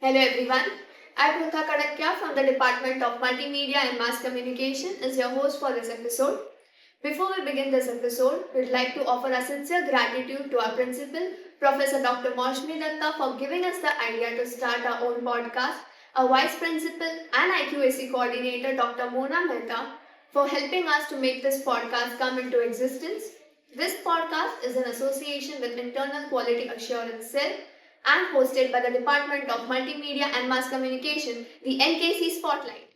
Hello everyone, I'm Mukha Kadakya from the Department of Multimedia and Mass Communication as your host for this episode. Before we begin this episode, we'd like to offer our sincere gratitude to our principal, Professor Dr. Maushmi Datta, for giving us the idea to start our own podcast, our vice principal and IQAC coordinator, Dr. Mona Mehta, for helping us to make this podcast come into existence. This podcast is in association with Internal Quality Assurance Cell and hosted by the Department of Multimedia and Mass Communication, the NKC Spotlight.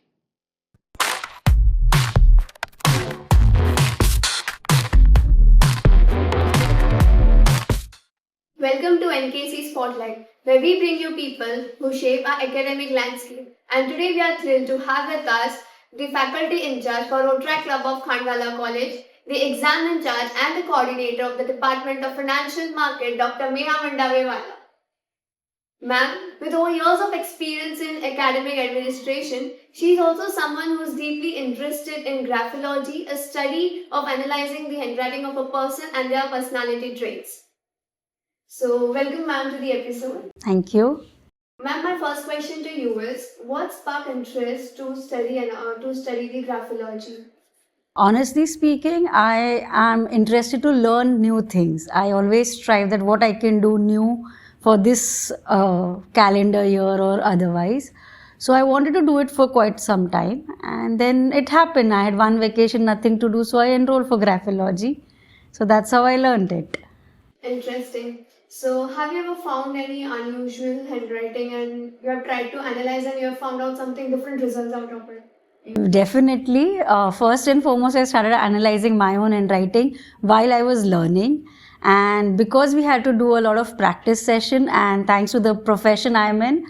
Welcome to NKC Spotlight, where we bring you people who shape our academic landscape. And today we are thrilled to have with us the faculty in charge for Rotaract Club of Khandwala College, the exam in charge and the coordinator of the Department of Financial Market, Dr. Meha Mandavewala. Ma'am, with over years of experience in academic administration, she is also someone who is deeply interested in graphology, a study of analyzing the handwriting of a person and their personality traits. So, welcome ma'am to the episode. Thank you. Ma'am, my first question to you is, what sparked interest to study the graphology? Honestly speaking, I am interested to learn new things. I always strive that what I can do new for this calendar year or otherwise. So I wanted to do it for quite some time, and then it happened. I had one vacation, nothing to do, so I enrolled for graphology. So that's how I learned it. Interesting. So, have you ever found any unusual handwriting and you have tried to analyze and you have found out something different results out of it? Definitely. First and foremost, I started analyzing my own handwriting while I was learning. And because we had to do a lot of practice session, and thanks to the profession I'm in,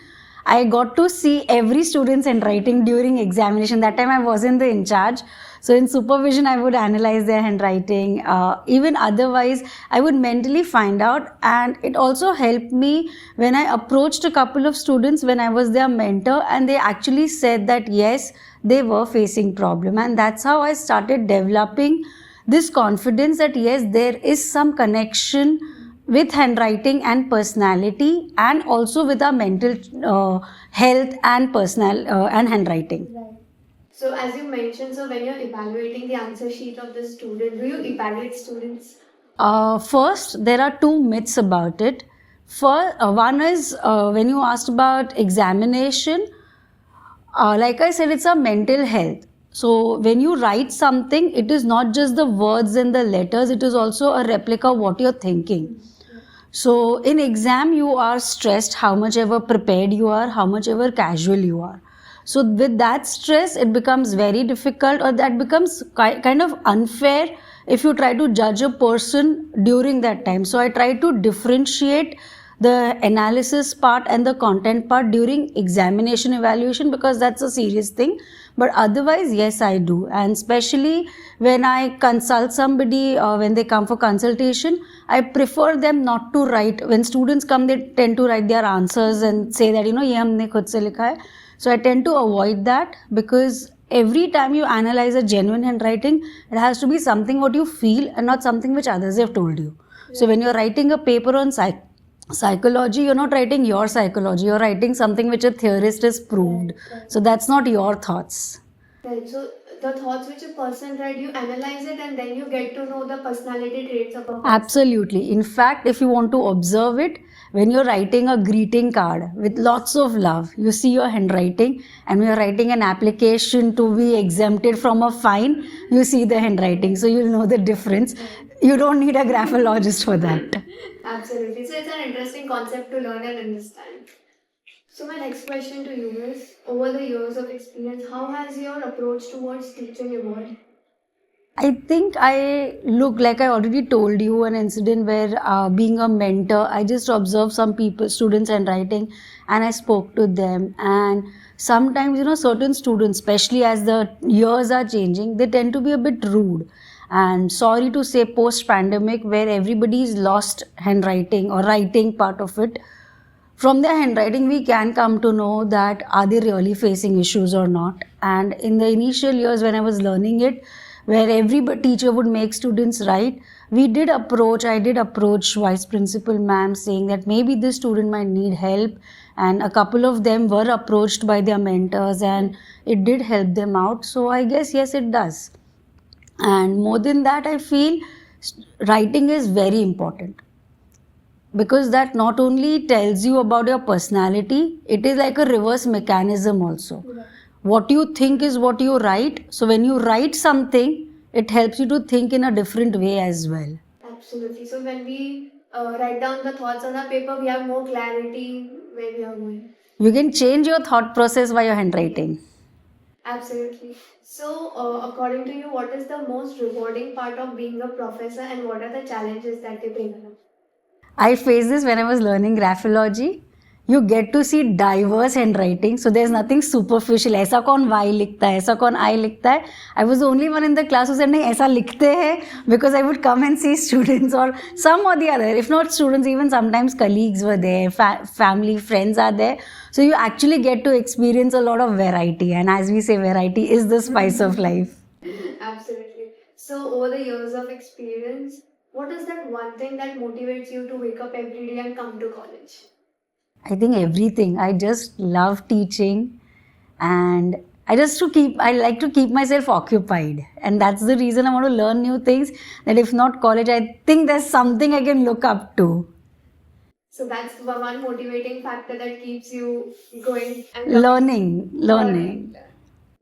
I got to see every student's handwriting during examination. That time I wasn't the in charge. So in supervision, I would analyze their handwriting. Even otherwise, I would mentally find out. And it also helped me when I approached a couple of students when I was their mentor, and they actually said that yes, they were facing problem. And that's how I started developing this confidence that yes, there is some connection with handwriting and personality, and also with our mental health and and handwriting. Right. So as you mentioned, so when you're evaluating the answer sheet of the student, do you evaluate students? First, there are two myths about it. One is when you asked about examination, like I said, it's a mental health. So when you write something, it is not just the words and the letters, it is also a replica of what you're thinking. So in exam, you are stressed how much ever prepared you are, how much ever casual you are. So with that stress, it becomes very difficult, or that becomes kind of unfair if you try to judge a person during that time. So I try to differentiate the analysis part and the content part during examination evaluation, because that's a serious thing. But otherwise, yes, I do. And especially when I consult somebody, when they come for consultation, I prefer them not to write. When students come, they tend to write their answers and say that, ye humne khud se likha hai. So I tend to avoid that, because every time you analyze a genuine handwriting, it has to be something what you feel and not something which others have told you. So when you're writing a paper on psychology, you're not writing your psychology, you're writing something which a theorist has proved. So that's not your thoughts. Right. So the thoughts which a person write, you analyze it and then you get to know the personality traits of a person. Absolutely. In fact, if you want to observe it, when you're writing a greeting card with lots of love, you see your handwriting, and when you're writing an application to be exempted from a fine, you see the handwriting. So you'll know the difference. You don't need a graphologist for that. Absolutely. So it's an interesting concept to learn and understand. So my next question to you is, over the years of experience, how has your approach towards teaching evolved? I think like I already told you, an incident where being a mentor, I just observed some people, students handwriting, and I spoke to them. And sometimes, certain students, especially as the years are changing, they tend to be a bit rude. And sorry to say, post-pandemic, where everybody's lost handwriting or writing part of it, from their handwriting, we can come to know that are they really facing issues or not. And in the initial years when I was learning it, where every teacher would make students write, I did approach vice principal ma'am saying that maybe this student might need help, and a couple of them were approached by their mentors and it did help them out. So I guess yes, it does. And more than that, I feel writing is very important, because that not only tells you about your personality, it is like a reverse mechanism also. What you think is what you write. So when you write something, it helps you to think in a different way as well. Absolutely. So when we write down the thoughts on our paper, we have more clarity where we are going. You can change your thought process by your handwriting. Absolutely. So, according to you, what is the most rewarding part of being a professor, and what are the challenges that they bring along? I faced this when I was learning graphology. You get to see diverse handwriting, so there's nothing superficial. ऐसा कौन Y लिखता है, ऐसा कौन I लिखता है. I was the only one in the class who said नहीं ऐसा लिखते हैं, because I would come and see students or some or the other. If not students, even sometimes colleagues were there, family, friends are there. So you actually get to experience a lot of variety, and as we say, variety is the spice of life. Absolutely. So, over the years of experience, what is that one thing that motivates you to wake up every day and come to college? I think everything. I just love teaching, and I like to keep myself occupied, and that's the reason I want to learn new things. That if not college, I think there's something I can look up to. So that's the one motivating factor that keeps you going and Learning.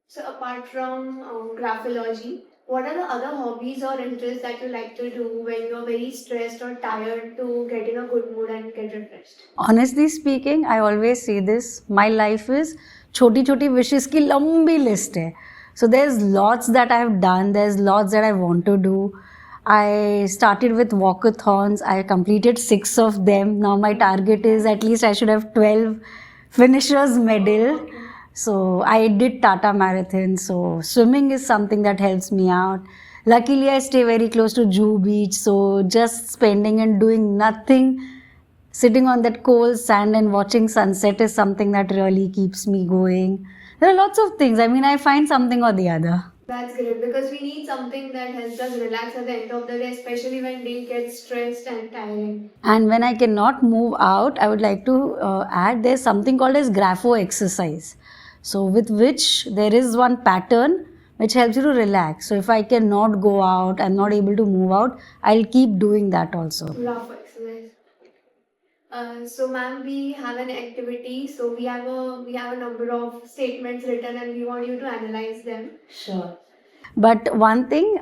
So apart from graphology, what are the other hobbies or interests that you like to do when you're very stressed or tired to get in a good mood and get refreshed? Honestly speaking, I always say this. My life is छोटी छोटी wishes की लंबी list है. So there's lots that I've done. There's lots that I want to do. I started with walkathons. I completed 6 of them. Now my target is at least I should have 12 finishers medal. So I did Tata Marathon. So swimming is something that helps me out. Luckily, I stay very close to Juhu Beach. So just spending and doing nothing, sitting on that cold sand and watching sunset is something that really keeps me going. There are lots of things. I mean, I find something or the other. That's great, because we need something that helps us relax at the end of the day, especially when day gets stressed and tiring. And when I cannot move out, I would like to add there's something called as grapho exercise. So with which there is one pattern which helps you to relax. So if I cannot go out, I'm not able to move out, I'll keep doing that also. Rough exercise. So ma'am, we have an activity. So we have a number of statements written, and we want you to analyze them. Sure. But one thing,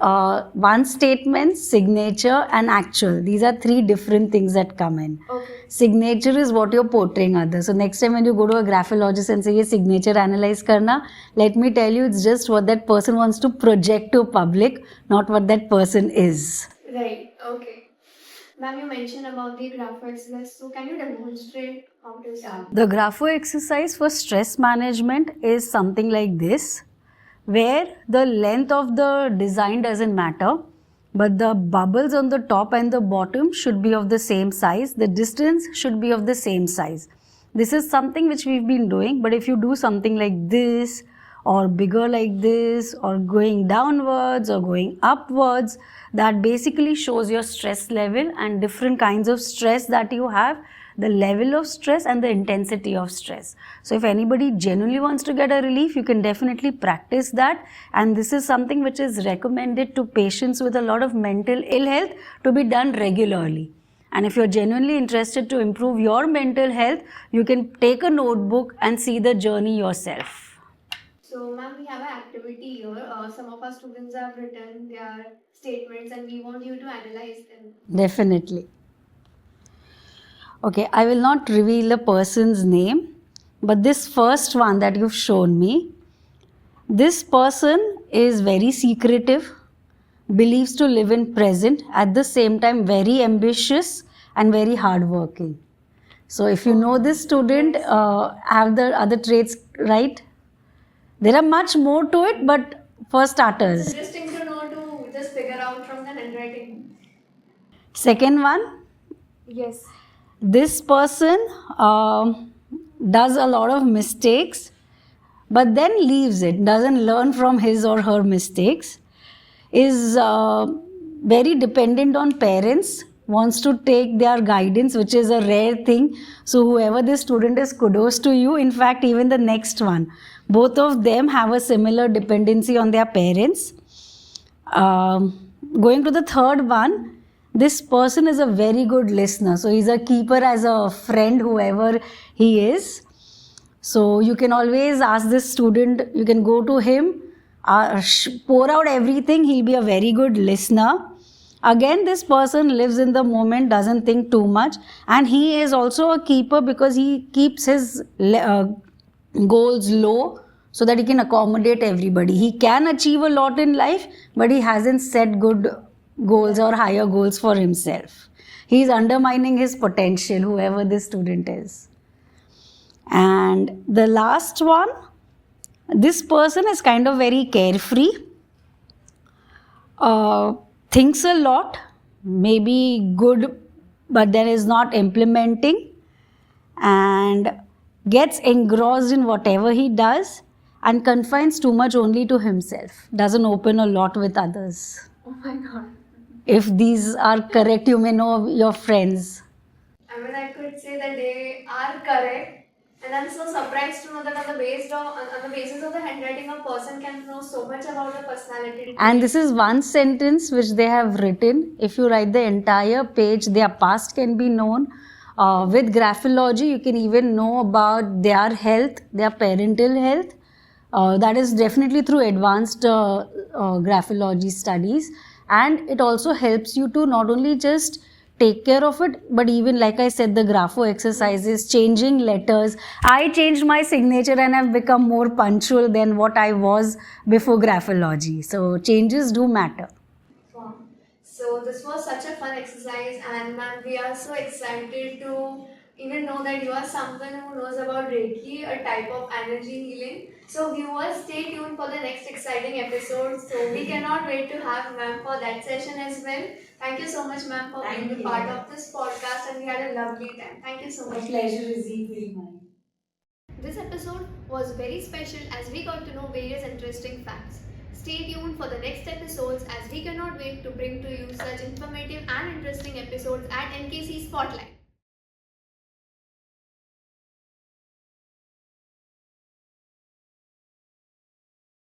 one statement, signature and actual. These are 3 different things that come in. Okay. Signature is what you're portraying others. So next time when you go to a graphologist and say, ye signature analyze karna, let me tell you, it's just what that person wants to project to public, not what that person is. Right. Okay. Ma'am, you mentioned about the grapho exercise. So can you demonstrate how to start? The grapho exercise for stress management is something like this, where the length of the design doesn't matter, but the bubbles on the top and the bottom should be of the same size. The distance should be of the same size. This is something which we've been doing, but if you do something like this, or bigger like this, or going downwards or going upwards, that basically shows your stress level and different kinds of stress that you have, the level of stress and the intensity of stress. So if anybody genuinely wants to get a relief, you can definitely practice that. And this is something which is recommended to patients with a lot of mental ill health to be done regularly. And if you're genuinely interested to improve your mental health, you can take a notebook and see the journey yourself. So ma'am, we have an activity here. Some of our students have written their statements, and we want you to analyze them. Definitely. Okay, I will not reveal the person's name, but this first one that you've shown me, this person is very secretive, believes to live in present, at the same time very ambitious and very hardworking. So if you know this student, have the other traits right? There are much more to it, but for starters. Interesting to know to just figure out from the handwriting. Second one, Yes. this person does a lot of mistakes, but then leaves it, doesn't learn from his or her mistakes, is very dependent on parents, wants to take their guidance, which is a rare thing. So whoever this student is, kudos to you. In fact, even the next one, both of them have a similar dependency on their parents. Going to the third one, this person is a very good listener. So he's a keeper as a friend, whoever he is. So you can always ask this student, you can go to him, pour out everything, he'll be a very good listener. Again, this person lives in the moment, doesn't think too much, and he is also a keeper because he keeps his goals low so that he can accommodate everybody. He can achieve a lot in life, but he hasn't set good goals or higher goals for himself. He is undermining his potential, whoever this student is. And the last one, this person is kind of very carefree, thinks a lot, maybe good, but then is not implementing, and gets engrossed in whatever he does and confines too much only to himself, doesn't open a lot with others. Oh my god. If these are correct, you may know your friends. I mean, I could say that they are correct. And I'm so surprised to know that on the basis of the handwriting, a person can know so much about the personality. And this is one sentence which they have written. If you write the entire page, their past can be known. With graphology, you can even know about their health, their parental health. That is definitely through advanced graphology studies. And it also helps you to not only just take care of it, but even, like I said, the grapho exercises, changing letters. I changed my signature and have become more punctual than what I was before graphology. So changes do matter. Wow. So this was such a fun exercise, and ma'am, we are so excited to even know that you are someone who knows about Reiki, a type of energy healing. So viewers, stay tuned for the next exciting episode. So we cannot wait to have ma'am for that session as well. Thank you so much, ma'am, for being a part of this podcast, and we had a lovely time. Thank you so much. Pleasure is equally mine. This episode was very special as we got to know various interesting facts. Stay tuned for the next episodes as we cannot wait to bring to you such informative and interesting episodes at NKC Spotlight.